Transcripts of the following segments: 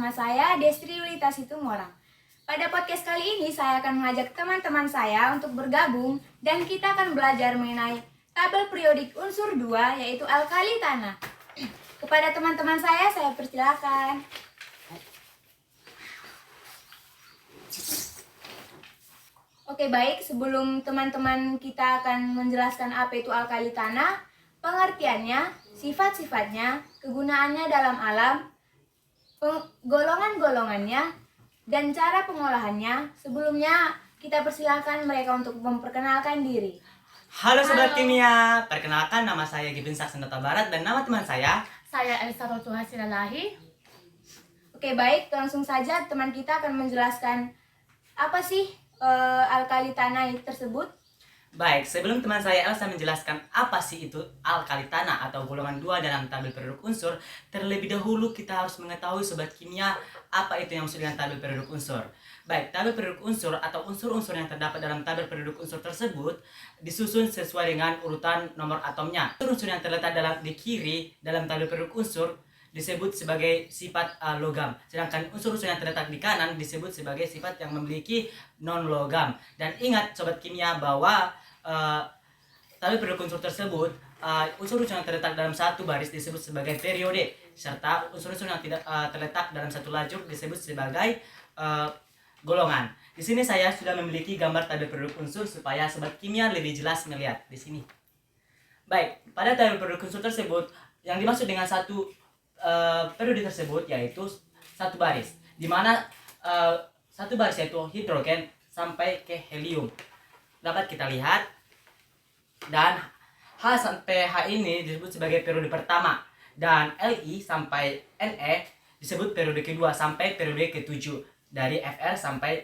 bersama saya Destri Yulita Situmorang. Pada podcast kali ini saya akan mengajak teman-teman saya untuk bergabung dan kita akan belajar mengenai tabel periodik unsur 2 yaitu alkali tanah. Kepada teman-teman saya persilakan. Oke, baik, sebelum teman-teman kita akan menjelaskan apa itu alkali tanah, pengertiannya, sifat-sifatnya, kegunaannya dalam alam, golongan-golongannya, dan cara pengolahannya. Sebelumnya, kita persilakan mereka untuk memperkenalkan diri. Halo Sobat Kimia, perkenalkan nama saya Gibin Saksendata Barat dan nama teman saya Elsa Rotuha Silalahi. Oke, baik, langsung saja teman kita akan menjelaskan apa sih alkali tanah tersebut. Baik, sebelum teman saya Elsa menjelaskan apa sih itu alkali tanah atau golongan 2 dalam tabel periode unsur, terlebih dahulu kita harus mengetahui Sobat Kimia apa itu yang maksud dengan tabel periode unsur. Baik, tabel periode unsur atau unsur-unsur yang terdapat dalam tabel periode unsur tersebut disusun sesuai dengan urutan nomor atomnya. Unsur yang terletak di kiri dalam tabel periode unsur disebut sebagai sifat logam, sedangkan unsur-unsur yang terletak di kanan disebut sebagai sifat yang memiliki non-logam. Dan ingat Sobat Kimia bahwa tabel periode unsur tersebut, unsur-unsur yang terletak dalam satu baris disebut sebagai periode, serta unsur-unsur yang tidak terletak dalam satu lajur disebut sebagai golongan. Di sini saya sudah memiliki gambar tabel periode unsur supaya Sobat Kimia lebih jelas melihat di sini. Baik, pada tabel periode unsur tersebut yang dimaksud dengan satu periode tersebut yaitu satu baris, di mana satu baris yaitu hidrogen sampai ke helium dapat kita lihat, dan H sampai H ini disebut sebagai periode pertama, dan Li sampai Ne disebut periode kedua sampai periode ke-7 dari Fr sampai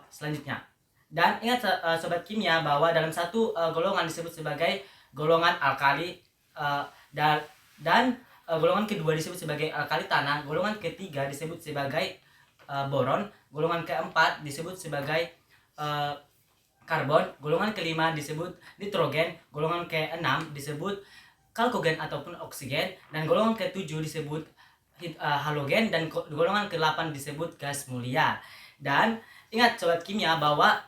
selanjutnya. Dan ingat Sobat Kimia bahwa dalam satu golongan disebut sebagai golongan alkali, dan golongan kedua disebut sebagai alkali tanah, golongan ketiga disebut sebagai boron, golongan keempat disebut sebagai karbon, golongan kelima disebut nitrogen, golongan keenam disebut kalkogen ataupun oksigen, dan golongan ketujuh disebut halogen, dan golongan ke-8 disebut gas mulia. Dan ingat Sobat Kimia bahwa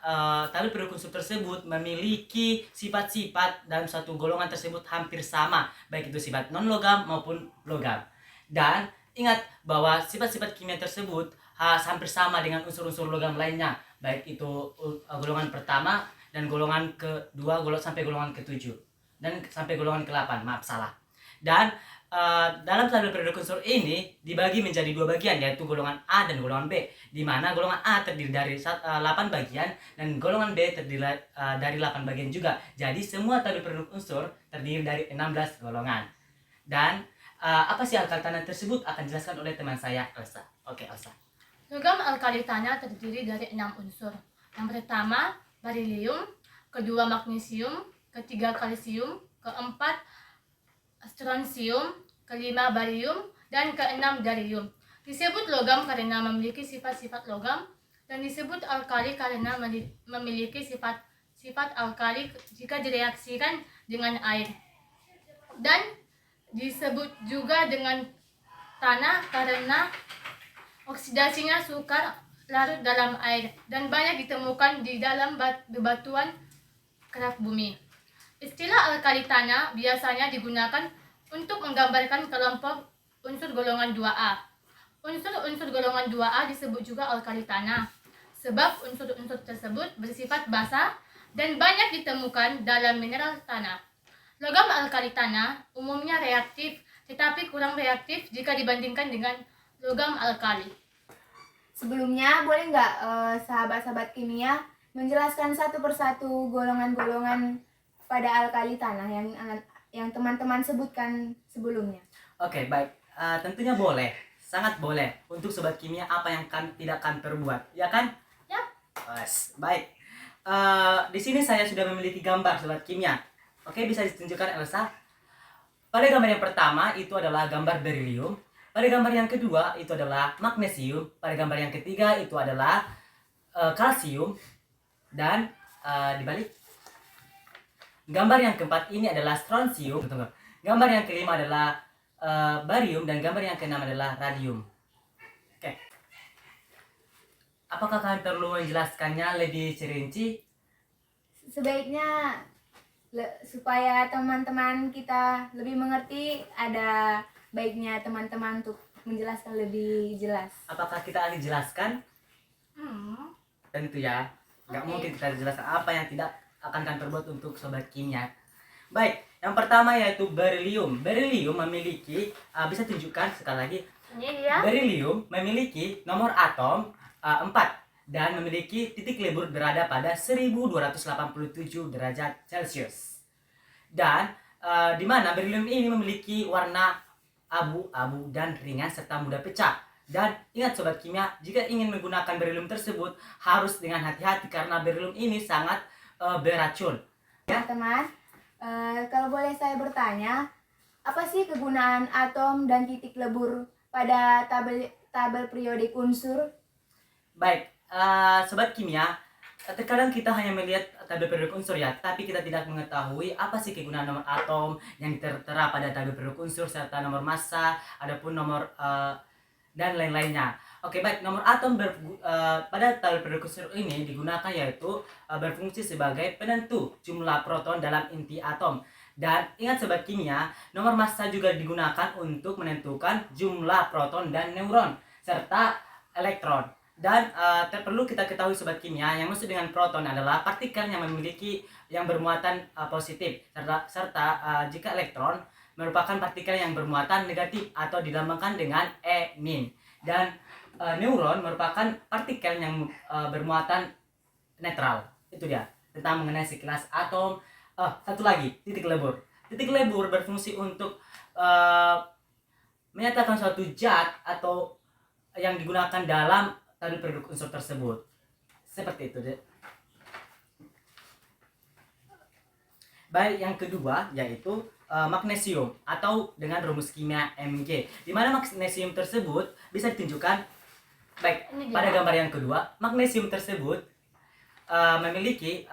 tabel periode unsur tersebut memiliki sifat-sifat dalam satu golongan tersebut hampir sama, baik itu sifat non-logam maupun logam. Dan ingat bahwa sifat-sifat kimia tersebut hampir sama dengan unsur-unsur logam lainnya, baik itu golongan pertama dan golongan kedua sampai golongan ke-7 dan sampai golongan ke-8, maaf salah. Dan dalam tabel periode unsur ini dibagi menjadi dua bagian, yaitu golongan A dan golongan B, di mana golongan A terdiri dari 8 bagian dan golongan B terdiri dari 8 bagian juga. Jadi semua tabel periode unsur terdiri dari 16 golongan. Dan apa sih alkali tanah tersebut akan dijelaskan oleh teman saya Elsa. Oke, Elsa. Logam alkali tanah terdiri dari 6 unsur. Yang pertama, berilium, kedua magnesium, ketiga kalsium, keempat strontium, kelima barium, dan keenam barium. Disebut logam karena memiliki sifat-sifat logam, dan disebut alkali karena memiliki sifat alkali jika direaksikan dengan air. Dan disebut juga dengan tanah karena oksidasinya sukar larut dalam air dan banyak ditemukan di dalam bebatuan kerak bumi. Istilah alkali tanah biasanya digunakan untuk menggambarkan kelompok unsur golongan 2A. Unsur-unsur golongan 2A disebut juga alkali tanah, sebab unsur-unsur tersebut bersifat basa dan banyak ditemukan dalam mineral tanah. Logam alkali tanah umumnya reaktif, tetapi kurang reaktif jika dibandingkan dengan logam alkali. Sebelumnya, boleh nggak sahabat-sahabat kimia menjelaskan satu persatu golongan-golongan pada alkali tanah yang teman-teman sebutkan sebelumnya? Oke, baik. Tentunya boleh, sangat boleh. Untuk Sobat Kimia apa yang tidak akan perbuat, ya kan? Ya. Yes, baik. Di sini saya sudah memiliki gambar Sobat Kimia. Oke, bisa ditunjukkan Elsa. Pada gambar yang pertama itu adalah gambar berilium. Pada gambar yang kedua itu adalah magnesium. Pada gambar yang ketiga itu adalah kalsium. Dan dibalik gambar yang keempat ini adalah strontium. Gambar yang kelima adalah barium, dan gambar yang keenam adalah radium. apakah kalian perlu menjelaskannya lebih rinci? Sebaiknya supaya teman-teman kita lebih mengerti, ada baiknya teman-teman untuk menjelaskan lebih jelas. Apakah kita akan jelaskan? Tentu ya, nggak Oke. mungkin kita jelaskan apa yang tidak akan kalian perbuat untuk sobat kimia. Baik, yang pertama yaitu berilium. Berilium memiliki, bisa tunjukkan sekali lagi. Ini dia. Berilium memiliki nomor atom 4 dan memiliki titik lebur berada pada 1287 derajat Celcius. Dan di mana berilium ini memiliki warna abu-abu dan ringan serta mudah pecah. Dan ingat sobat kimia, jika ingin menggunakan berilium tersebut harus dengan hati-hati karena berilium ini sangat beracun. Teman-teman, kalau boleh saya bertanya, apa sih kegunaan atom dan titik lebur pada tabel periodik unsur? Baik, sobat kimia, terkadang kita hanya melihat tabel periodik unsur ya, tapi kita tidak mengetahui apa sih kegunaan nomor atom yang tertera pada tabel periodik unsur serta nomor massa, adapun nomor dan lain-lainnya. Oke, baik, nomor atom pada tabel periodik unsur ini digunakan yaitu berfungsi sebagai penentu jumlah proton dalam inti atom. Dan ingat sobat kimia, nomor massa juga digunakan untuk menentukan jumlah proton dan neutron serta elektron. Dan perlu kita ketahui sobat kimia, yang maksud dengan proton adalah partikel yang bermuatan positif serta jika elektron merupakan partikel yang bermuatan negatif atau dilambangkan dengan E-. Dan neuron merupakan partikel yang bermuatan netral. Itu dia tentang mengenai sekilas atom. Satu lagi, titik lebur. Titik lebur berfungsi untuk menyatakan suatu zat atau yang digunakan dalam tabel periodik unsur tersebut. Seperti itu deh. Baik, yang kedua yaitu magnesium atau dengan rumus kimia Mg. Di mana magnesium tersebut bisa ditunjukkan. Baik, pada gambar yang kedua, magnesium tersebut memiliki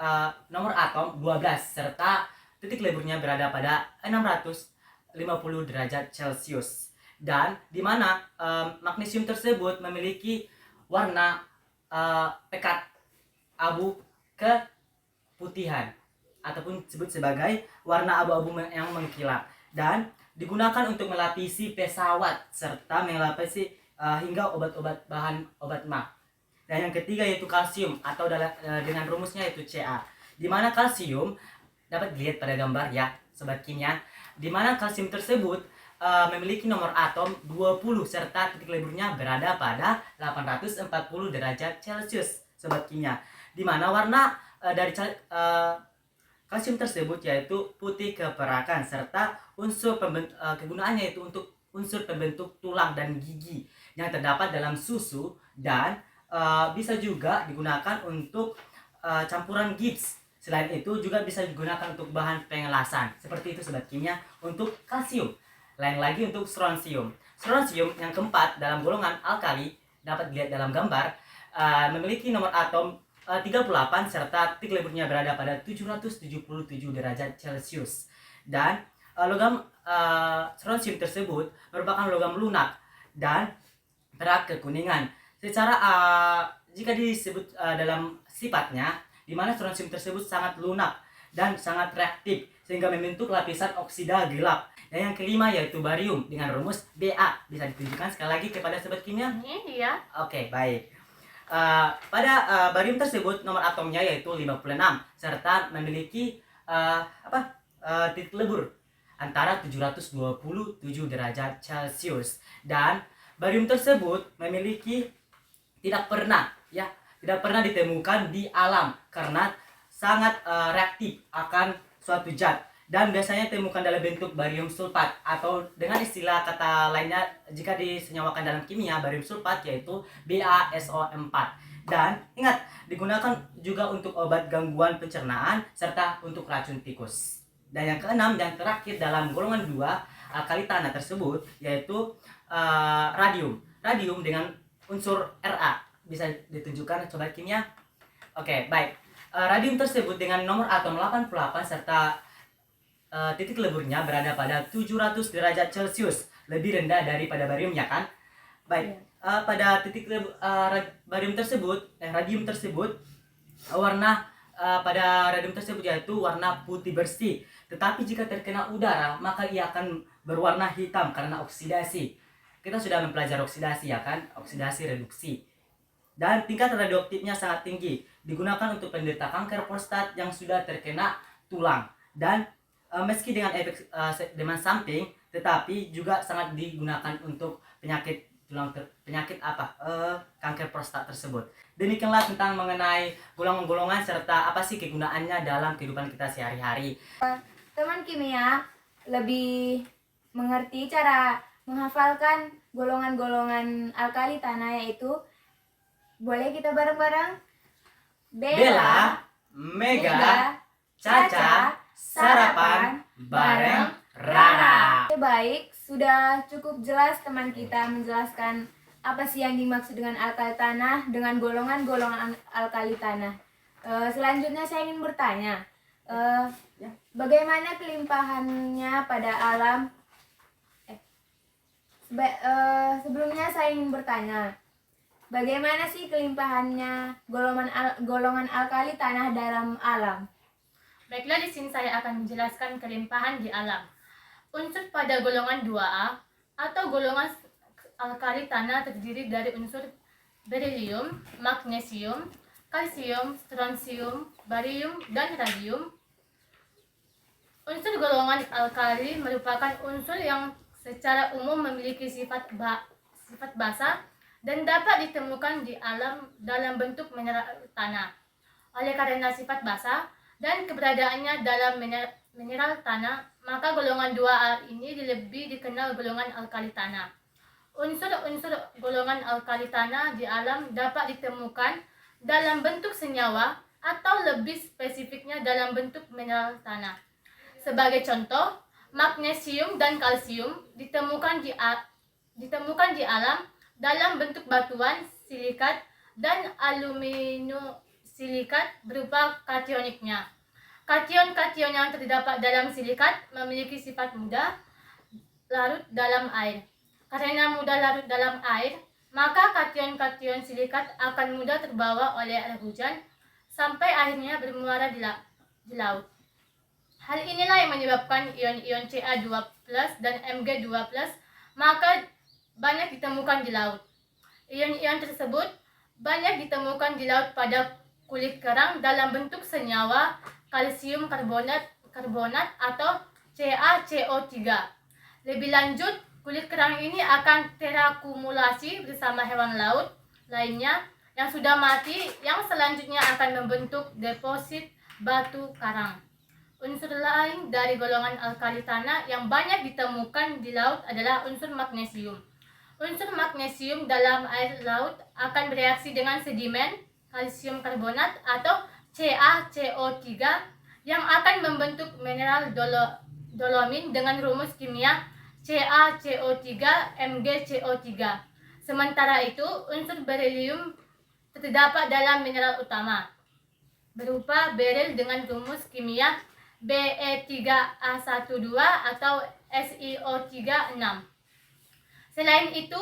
nomor atom 12 serta titik leburnya berada pada 650 derajat Celcius. Dan di mana magnesium tersebut memiliki warna pekat abu keputihan ataupun disebut sebagai warna abu-abu yang mengkilap, dan digunakan untuk melapisi pesawat serta melapisi hingga obat-obat bahan obat mah. Dan yang ketiga yaitu kalsium atau dengan rumusnya yaitu Ca. Di mana kalsium dapat dilihat pada gambar ya sobat kimia, di mana kalsium tersebut memiliki nomor atom 20 serta titik leburnya berada pada 840 derajat Celcius sobat kimia. Di mana warna dari kalsium tersebut yaitu putih keperakan serta unsur kegunaannya itu untuk unsur pembentuk tulang dan gigi yang terdapat dalam susu, dan bisa juga digunakan untuk campuran gips. Selain itu juga bisa digunakan untuk bahan pengelasan. Seperti itu sobat kimia untuk kalsium. Lain lagi untuk strontium. Strontium yang keempat dalam golongan alkali dapat dilihat dalam gambar, memiliki nomor atom 38 serta titik leburnya berada pada 777 derajat Celcius. Dan logam strontium tersebut merupakan logam lunak dan perak kekuningan. Secara jika disebut dalam sifatnya, di mana strontium tersebut sangat lunak dan sangat reaktif sehingga membentuk lapisan oksida gelap. Dan yang kelima yaitu barium dengan rumus Ba. Bisa ditunjukkan sekali lagi kepada sobat kimia? Ini dia. Oke, baik. Pada barium tersebut nomor atomnya yaitu 56 serta memiliki titik lebur antara 727 derajat Celcius. Dan barium tersebut memiliki tidak pernah ditemukan di alam karena sangat reaktif akan suatu zat, dan biasanya ditemukan dalam bentuk barium sulfat atau dengan istilah kata lainnya jika disenyawakan dalam kimia barium sulfat yaitu BaSO4. Dan ingat, digunakan juga untuk obat gangguan pencernaan serta untuk racun tikus. Dan yang keenam dan terakhir dalam golongan 2 alkali tanah tersebut yaitu radium. Radium dengan unsur Ra. Bisa ditunjukkan sobat kimia? Oke, baik. Radium tersebut dengan nomor atom 88 serta titik leburnya berada pada 700 derajat Celcius, lebih rendah daripada barium ya kan? Baik. pada titik radium tersebut warna pada radium tersebut yaitu warna putih bersih. Tetapi jika terkena udara maka ia akan berwarna hitam karena oksidasi. Kita sudah mempelajari oksidasi ya kan, oksidasi reduksi. Dan tingkat radioaktifnya sangat tinggi, digunakan untuk penderita kanker prostat yang sudah terkena tulang. Dan meski dengan efek demam samping, tetapi juga sangat digunakan untuk penyakit kanker prostat tersebut. Demikianlah tentang mengenai golongan-golongan serta apa sih kegunaannya dalam kehidupan kita sehari-hari. Teman kimia lebih mengerti cara menghafalkan golongan-golongan alkali tanah, yaitu boleh kita bareng-bareng? Bella, Mega, Caca, sarapan bareng Rara. Baik, sudah cukup jelas teman kita menjelaskan apa sih yang dimaksud dengan alkali tanah, dengan golongan-golongan alkali tanah. Selanjutnya saya ingin bertanya, bagaimana kelimpahannya pada alam? Sebelumnya saya ingin bertanya, bagaimana sih kelimpahannya golongan alkali tanah dalam alam? Baiklah, di sini saya akan menjelaskan kelimpahan di alam. Unsur pada golongan 2A atau golongan alkali tanah terdiri dari unsur berilium, magnesium, kalsium, strontium, barium, dan radium. Unsur golongan alkali merupakan unsur yang secara umum memiliki sifat basa dan dapat ditemukan di alam dalam bentuk mineral tanah. Oleh karena sifat basa dan keberadaannya dalam mineral tanah, maka golongan 2A ini lebih dikenal golongan alkali tanah. Unsur-unsur golongan alkali tanah di alam dapat ditemukan dalam bentuk senyawa atau lebih spesifiknya dalam bentuk mineral tanah. Sebagai contoh, magnesium dan kalsium ditemukan di alam dalam bentuk batuan, silikat, dan aluminosilikat berupa kationiknya. Kation-kation yang terdapat dalam silikat memiliki sifat mudah larut dalam air. Karena mudah larut dalam air, maka kation-kation silikat akan mudah terbawa oleh air hujan sampai akhirnya bermuara di laut. Hal inilah yang menyebabkan ion-ion Ca2+ dan Mg2+ maka banyak ditemukan di laut. Ion-ion tersebut banyak ditemukan di laut pada kulit kerang dalam bentuk senyawa kalsium karbonat atau CaCO3. Lebih lanjut, kulit kerang ini akan terakumulasi bersama hewan laut lainnya yang sudah mati, yang selanjutnya akan membentuk deposit batu karang. Unsur lain dari golongan alkali tanah yang banyak ditemukan di laut adalah unsur magnesium. Unsur magnesium dalam air laut akan bereaksi dengan sedimen kalsium karbonat atau CaCO3 yang akan membentuk mineral dolomin dengan rumus kimia CaCO3 MgCO3. Sementara itu, unsur berilium terdapat dalam mineral utama berupa beril dengan rumus kimia Be3A12 atau SiO36. Selain itu,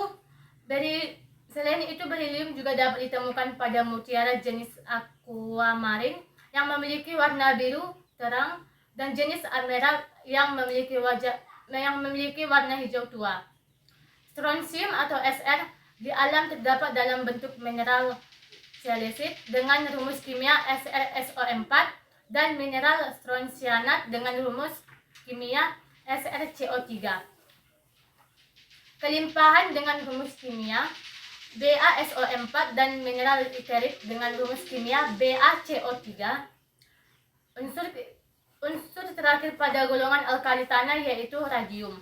berilium juga dapat ditemukan pada mutiara jenis aquamarine yang memiliki warna biru terang dan jenis emerald yang memiliki warna hijau tua. Strontium atau Sr di alam terdapat dalam bentuk mineral sialisit dengan rumus kimia SrSO4 dan mineral strontianat dengan rumus kimia SrCO3. Kelimpahan dengan rumus kimia BaSO4 dan mineral iterit dengan rumus kimia BaCO3. Unsur terakhir pada golongan alkali tanah yaitu radium.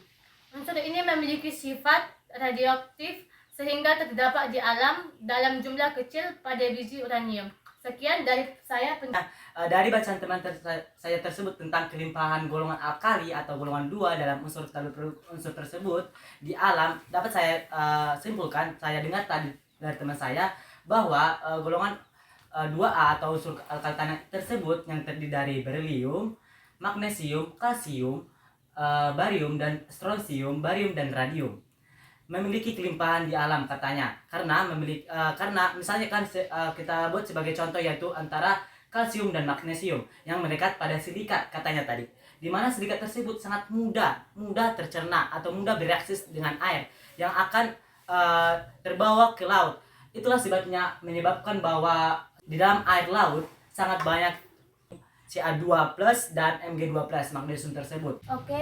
Unsur ini memiliki sifat radioaktif sehingga terdapat di alam dalam jumlah kecil pada biji uranium. Sekian dari saya. Dari bacaan teman saya tersebut tentang kelimpahan golongan alkali atau golongan 2 dalam unsur tersebut di alam, dapat saya simpulkan, saya dengar tadi dari teman saya bahwa golongan 2A atau unsur alkali tanah tersebut yang terdiri dari berilium, magnesium, kalsium, barium dan strontium, barium dan radium. memiliki kelimpahan di alam katanya, karena misalnya kan kita buat sebagai contoh yaitu antara kalsium dan magnesium yang mendekat pada silikat katanya tadi, di mana silikat tersebut sangat mudah tercerna atau mudah bereaksi dengan air yang akan terbawa ke laut. Itulah sebabnya menyebabkan bahwa di dalam air laut sangat banyak Ca2+ dan Mg2+ magnesium tersebut. Oke,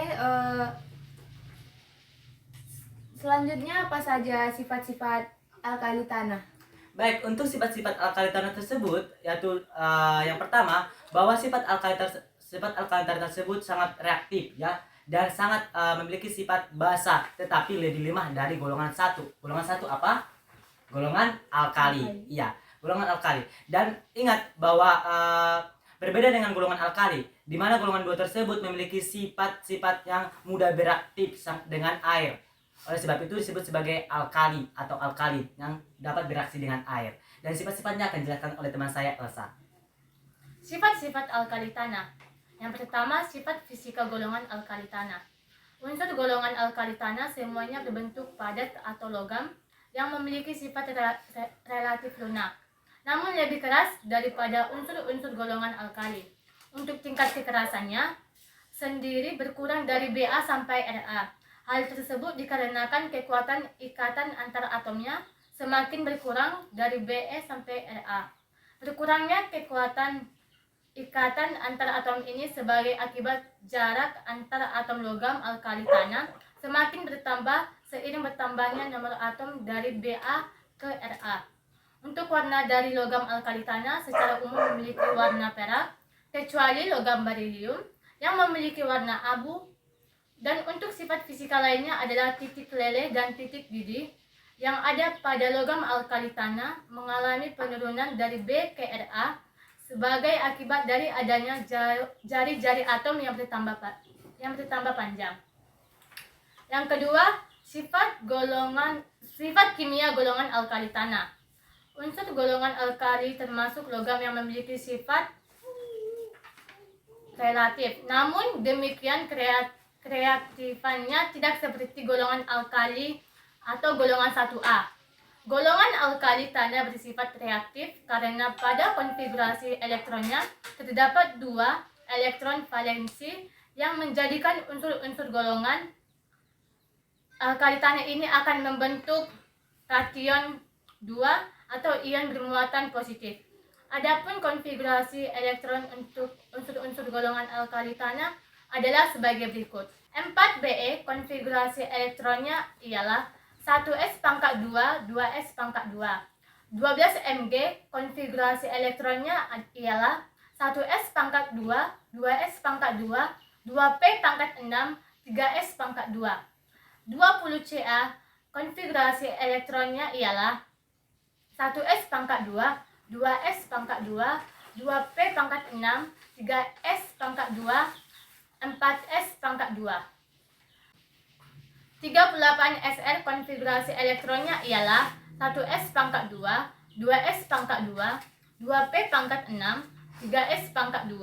selanjutnya apa saja sifat-sifat alkali tanah? Baik, untuk sifat-sifat alkali tanah tersebut yaitu yang pertama bahwa sifat alkali tanah tersebut sangat reaktif ya, dan sangat memiliki sifat basa tetapi lebih lemah dari golongan 1. Golongan 1 apa? Golongan alkali. Iya, golongan alkali. Dan ingat bahwa berbeda dengan golongan alkali, di mana golongan 2 tersebut memiliki sifat-sifat yang mudah bereaktif dengan air. Oleh sebab itu disebut sebagai alkali atau alkali yang dapat bereaksi dengan air. Dan sifat-sifatnya akan dijelaskan oleh teman saya, Elsa. Sifat-sifat alkali tanah. Yang pertama, sifat fisika golongan alkali tanah. Unsur golongan alkali tanah semuanya berbentuk padat atau logam yang memiliki sifat relatif lunak, namun lebih keras daripada unsur-unsur golongan alkali. Untuk tingkat kekerasannya sendiri berkurang dari Ba sampai Ra. Hal tersebut dikarenakan kekuatan ikatan antar atomnya semakin berkurang dari Be sampai Ra. Berkurangnya kekuatan ikatan antar atom ini sebagai akibat jarak antar atom logam alkali tanah semakin bertambah seiring bertambahnya nomor atom dari Ba ke Ra. Untuk warna dari logam alkali tanah secara umum memiliki warna perak, kecuali logam berilium yang memiliki warna abu. Dan untuk sifat fisika lainnya adalah titik leleh dan titik didih yang ada pada logam alkali tanah mengalami penurunan dari B ke Ra sebagai akibat dari adanya jari-jari atom yang bertambah panjang. Yang kedua, sifat kimia golongan alkali tanah. Unsur golongan alkali termasuk logam yang memiliki sifat relatif. Namun demikian kreatifannya tidak seperti golongan alkali atau golongan 1A. Golongan alkali tanah bersifat reaktif karena pada konfigurasi elektronnya terdapat 2 elektron valensi yang menjadikan unsur-unsur golongan alkali tanah ini akan membentuk kation 2 atau ion bermuatan positif. Adapun konfigurasi elektron untuk unsur-unsur golongan alkali tanah adalah sebagai berikut. 4Be konfigurasi elektronnya ialah 1s pangkat 2, 2s pangkat 2. 12Mg konfigurasi elektronnya ialah 1s pangkat 2, 2s pangkat 2, 2p pangkat 6, 3s pangkat 2. 20Ca konfigurasi elektronnya ialah 1s pangkat 2, 2s pangkat 2, 2p pangkat 6, 3s pangkat 2, 4s pangkat 2. 38Sr konfigurasi elektronnya ialah 1s pangkat 2, 2s pangkat 2, 2p pangkat 6, 3s pangkat 2,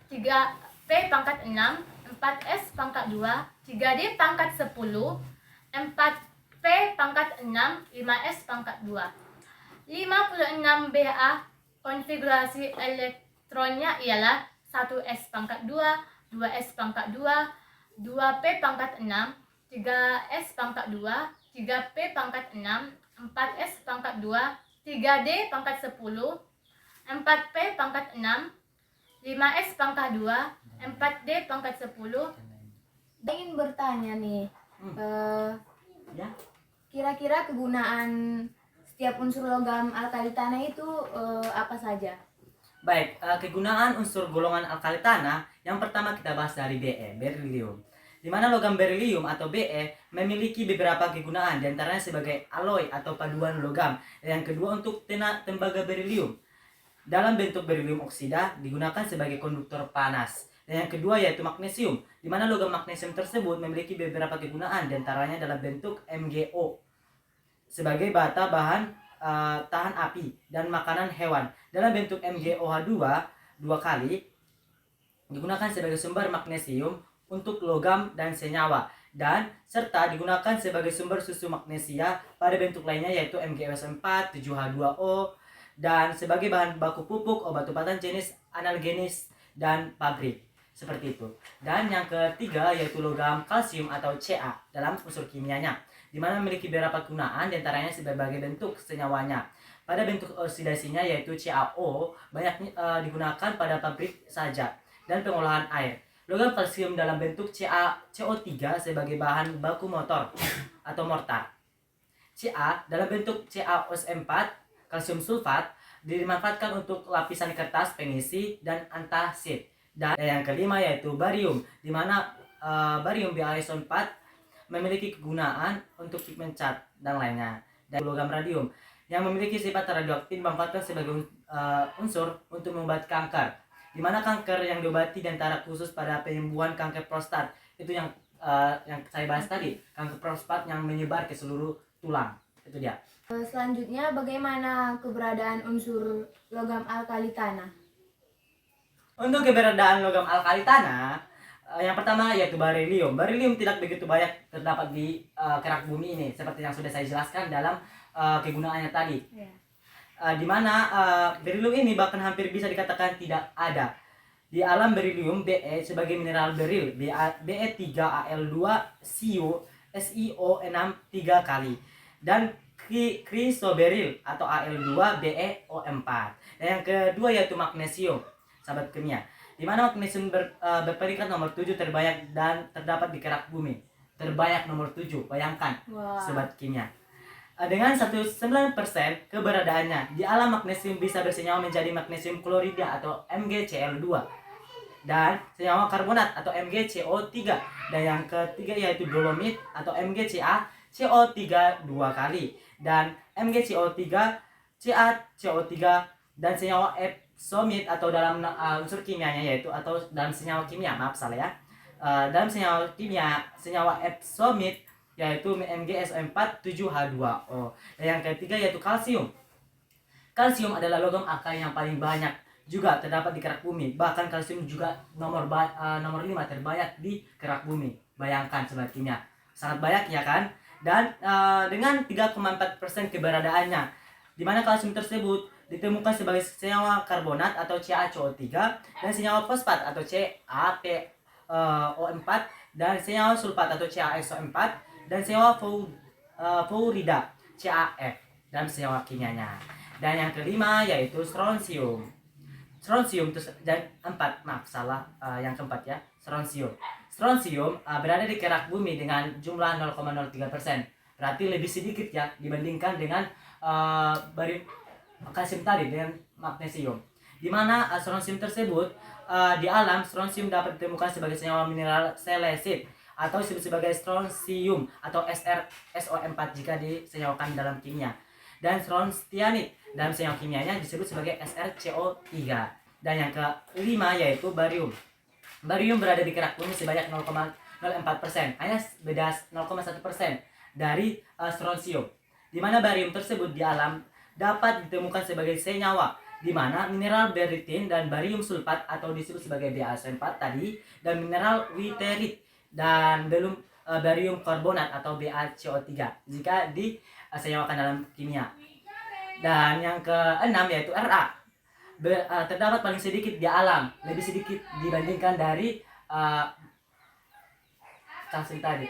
3p pangkat 6, 4s pangkat 2, 3d pangkat 10, 4p pangkat 6, 5s pangkat 2. 56Ba konfigurasi elektronnya ialah 1s pangkat 2, 2s pangkat 2, 2p pangkat 6, 3s pangkat 2, 3p pangkat 6, 4s pangkat 2, 3d pangkat 10, 4p pangkat 6, 5s pangkat 2, 4d pangkat 10. Ingin bertanya nih, Ya. kira-kira kegunaan setiap unsur logam alkali tanah itu apa saja? Baik, kegunaan unsur golongan alkali tanah yang pertama kita bahas dari Be, berilium. Di mana logam berilium atau Be memiliki beberapa kegunaan, diantaranya sebagai alloy atau paduan logam. Dan yang kedua untuk tembaga berilium. Dalam bentuk berilium oksida digunakan sebagai konduktor panas. Dan yang kedua yaitu magnesium, di mana logam magnesium tersebut memiliki beberapa kegunaan, diantaranya dalam bentuk MgO sebagai bata bahan tahan api dan makanan hewan. Dalam bentuk MgOH2 2 kali digunakan sebagai sumber magnesium untuk logam dan senyawa, dan serta digunakan sebagai sumber susu magnesia pada bentuk lainnya yaitu MgSO4, 7H2O, dan sebagai bahan baku pupuk, obat-obatan jenis analgenis, dan pabrik. Seperti itu. Dan yang ketiga yaitu logam kalsium atau Ca dalam unsur kimianya, di mana memiliki beberapa kegunaan diantaranya sebagai bentuk senyawanya. Pada bentuk oksidasinya yaitu CaO banyak digunakan pada pabrik saja dan pengolahan air. Logam kalsium dalam bentuk CO3 sebagai bahan baku motor atau mortar. Ca dalam bentuk CaOS4, kalsium sulfat, dimanfaatkan untuk lapisan kertas, pengisi, dan antasid. Dan yang kelima yaitu barium, di mana barium BaSO4 memiliki kegunaan untuk pigmen cat dan lainnya. Dan logam radium yang memiliki sifat radioaktif dimanfaatkan sebagai unsur untuk mengobati kanker, di mana kanker yang diobati diantara khusus pada penyembuhan kanker prostat, itu yang saya bahas tadi, kanker prostat yang menyebar ke seluruh tulang, itu dia. Selanjutnya, bagaimana keberadaan unsur logam alkali tanah? Untuk keberadaan logam alkali tanah, yang pertama yaitu berilium. Berilium tidak begitu banyak terdapat di kerak bumi ini, seperti yang sudah saya jelaskan dalam kegunaannya tadi. Di mana berilium ini bahkan hampir bisa dikatakan tidak ada. Di alam berilium Be sebagai mineral beril, Be3Al2 SiO6 3 kali, dan krisoberil atau Al2 BeO4. Dan yang kedua yaitu magnesium, sahabat kimia, di mana magnesium berperingkat nomor 7 terbanyak dan terdapat di kerak bumi. Terbanyak nomor 7, bayangkan. Wah. Sobat kimia. Dengan 19% keberadaannya, di alam magnesium bisa bersenyawa menjadi magnesium klorida atau MgCl2, dan senyawa karbonat atau MgCO3. Dan yang ketiga yaitu dolomit atau MgCaCO3 2 kali, dan MgCO3 CaCO3, dan senyawa epsomid atau dalam unsur kimianya yaitu atau dalam senyawa kimia, maaf salah ya. Dalam senyawa kimia, senyawa epsomid yaitu MgSO4 7H2O. Dan yang ketiga yaitu kalsium. Kalsium adalah logam alkali yang paling banyak juga terdapat di kerak bumi. Bahkan kalsium juga nomor 5 terbanyak di kerak bumi. Bayangkan sobat kimia, sangat banyak ya kan? Dan dengan 3,4% keberadaannya, di mana kalsium tersebut ditemukan sebagai senyawa karbonat atau CaCO3, dan senyawa fosfat atau CaPO4, dan senyawa sulfat atau CaSO4, dan senyawa fluorida CaF dalam senyawa kimianya. Dan yang kelima yaitu strontium. Strontium dan yang keempat ya, strontium. Strontium berada di kerak bumi dengan jumlah 0,03%. Berarti lebih sedikit ya dibandingkan dengan barium kalsium tadi dengan magnesium. Di mana strontium tersebut di alam, strontium dapat ditemukan sebagai senyawa mineral selesit atau disebut sebagai strontium atau SO4 jika disenyawakan dalam kimia. Dan strontianit dalam senyawa kimianya disebut sebagai SrCO3. Dan yang kelima yaitu barium. Barium berada di kerak bumi sebanyak 0,04%, hanya beda 0,1% dari strontium. Di mana barium tersebut di alam dapat ditemukan sebagai senyawa, di mana mineral beritin dan barium sulfat atau disebut sebagai BaSO4 tadi, dan mineral witerit dan belum barium karbonat atau BaCO3 jika disenyawakan dalam kimia. Dan yang keenam yaitu Ra. Terdapat paling sedikit di alam, lebih sedikit dibandingkan dari kalsium tadi,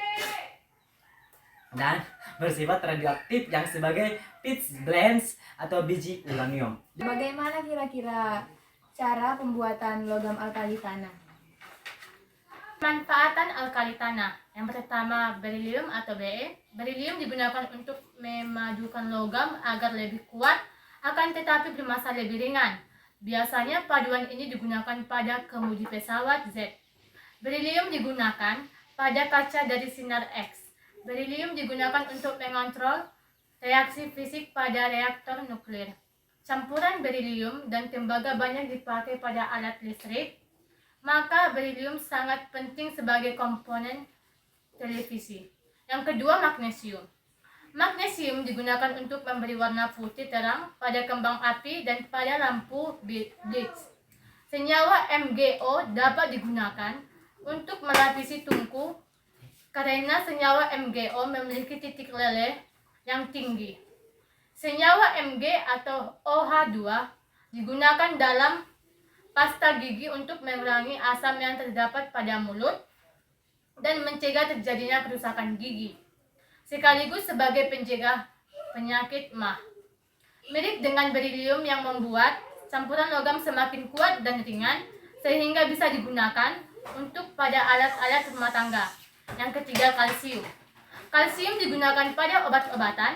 dan bersifat radioaktif yang sebagai pitchblende atau biji uranium. Bagaimana kira-kira cara pembuatan logam alkali tanah? Manfaatan alkali tanah. Yang pertama, berilium atau Be. Berilium digunakan untuk memadukan logam agar lebih kuat, akan tetapi bermassa lebih ringan. Biasanya paduan ini digunakan pada kemudi pesawat Z. Berilium digunakan pada kaca dari sinar X. Berilium digunakan untuk mengontrol reaksi fisik pada reaktor nuklir. Campuran berilium dan tembaga banyak dipakai pada alat listrik, maka berilium sangat penting sebagai komponen televisi. Yang kedua, magnesium. Magnesium digunakan untuk memberi warna putih terang pada kembang api dan pada lampu blitz. Senyawa MgO dapat digunakan untuk melapisi tungku karena senyawa MgO memiliki titik leleh yang tinggi. Senyawa Mg atau OH2 digunakan dalam pasta gigi untuk mengurangi asam yang terdapat pada mulut dan mencegah terjadinya kerusakan gigi, sekaligus sebagai pencegah penyakit MAH. Mirip dengan berilium yang membuat campuran logam semakin kuat dan ringan sehingga bisa digunakan untuk pada alat-alat rumah tangga. Yang ketiga, kalsium. Kalsium digunakan pada obat-obatan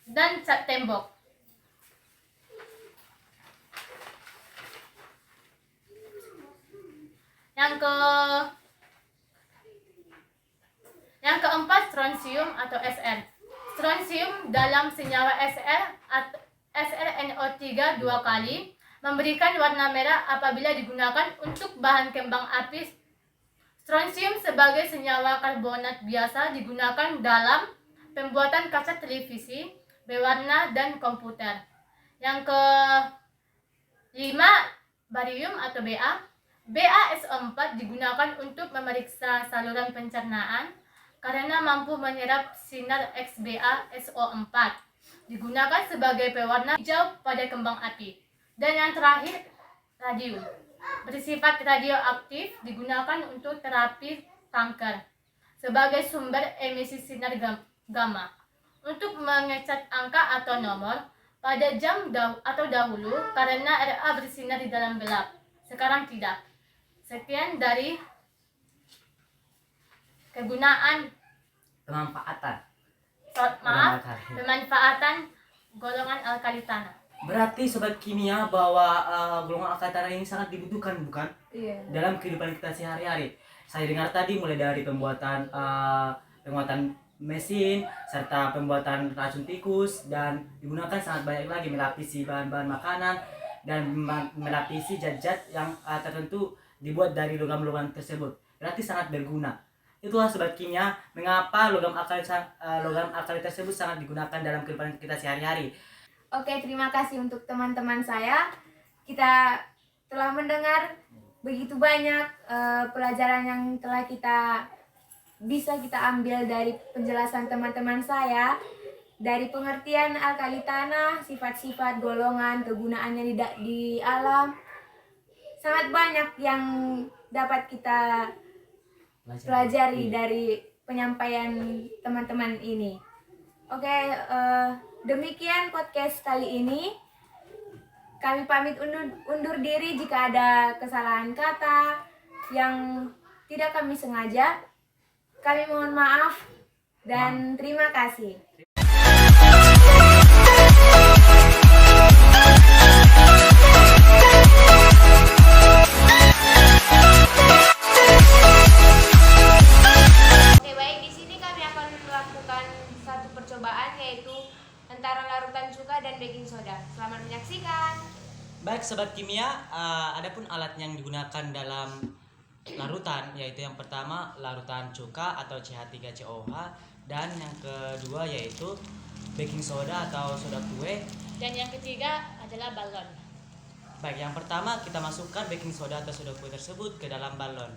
dan cat tembok. Yang keempat, strontium atau Sr. Strontium dalam senyawa SrNO3 dua kali memberikan warna merah apabila digunakan untuk bahan kembang api. Strontium sebagai senyawa karbonat biasa digunakan dalam pembuatan kaca televisi, berwarna, dan komputer. Yang kelima, barium atau Ba. BaSO4 digunakan untuk memeriksa saluran pencernaan karena mampu menyerap sinar XBaSO4. Digunakan sebagai pewarna hijau pada kembang api. Dan yang terakhir, radium. Bersifat radioaktif, digunakan untuk terapi kanker sebagai sumber emisi sinar gamma. Untuk mengecat angka atau nomor pada jam atau dahulu karena Ra bersinar di dalam gelap, sekarang tidak. Sekian dari kegunaan pemanfaatan golongan alkali tanah. Berarti sobat kimia bahwa golongan alkali tanah ini sangat dibutuhkan, bukan? Iya. Dalam kehidupan kita sehari-hari. Saya dengar tadi mulai dari pembuatan mesin serta pembuatan racun tikus, dan digunakan sangat banyak lagi melapisi bahan-bahan makanan dan melapisi zat-zat yang tertentu dibuat dari logam-logam tersebut. Berarti sangat berguna. Itulah sobat kimia mengapa logam alkali tersebut sangat digunakan dalam kehidupan kita sehari-hari. Oke, terima kasih untuk teman-teman saya. Kita telah mendengar begitu banyak pelajaran yang telah bisa kita ambil dari penjelasan teman-teman saya, dari pengertian alkali tanah, sifat-sifat golongan, kegunaannya di alam. Sangat banyak yang dapat kita pelajari dari penyampaian teman-teman ini. Oke, demikian podcast kali ini. Kami pamit undur diri jika ada kesalahan kata yang tidak kami sengaja. Kami mohon maaf dan terima kasih. Oke, baik, di sini kami akan melakukan satu percobaan, yaitu antara larutan cuka dan baking soda. Selamat menyaksikan. Baik sobat kimia, adapun alat yang digunakan dalam larutan yaitu yang pertama larutan cuka atau CH3COH, dan yang kedua yaitu baking soda atau soda kue, Dan yang ketiga adalah balon. Baik, yang pertama kita masukkan baking soda atau soda kue tersebut ke dalam balon.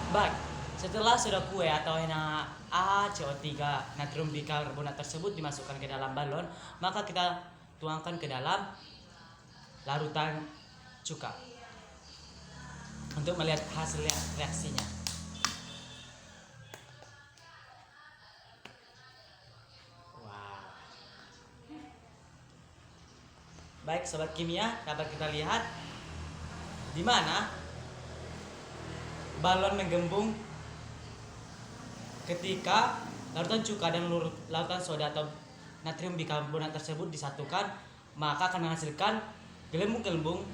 Baik, setelah soda kue atau NaCO3 natrium bikarbonat tersebut dimasukkan ke dalam balon, maka kita tuangkan ke dalam larutan cuka untuk melihat hasil reaksinya. Wow. Baik sobat kimia, dapat kita lihat di mana balon menggembung ketika larutan cuka dan larutan soda atau natrium bikarbonat tersebut disatukan, maka akan menghasilkan gelembung-gelembung.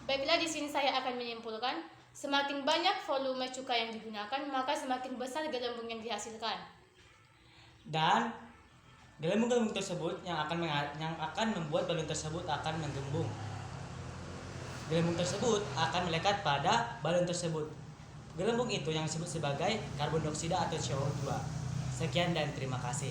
Baiklah, di sini saya akan menyimpulkan, semakin banyak volume cuka yang digunakan, maka semakin besar gelembung yang dihasilkan. Dan gelembung-gelembung tersebut yang akan membuat balon tersebut akan menggembung. Gelembung tersebut akan melekat pada balon tersebut. Gelembung itu yang disebut sebagai karbon dioksida atau CO2. Sekian dan terima kasih.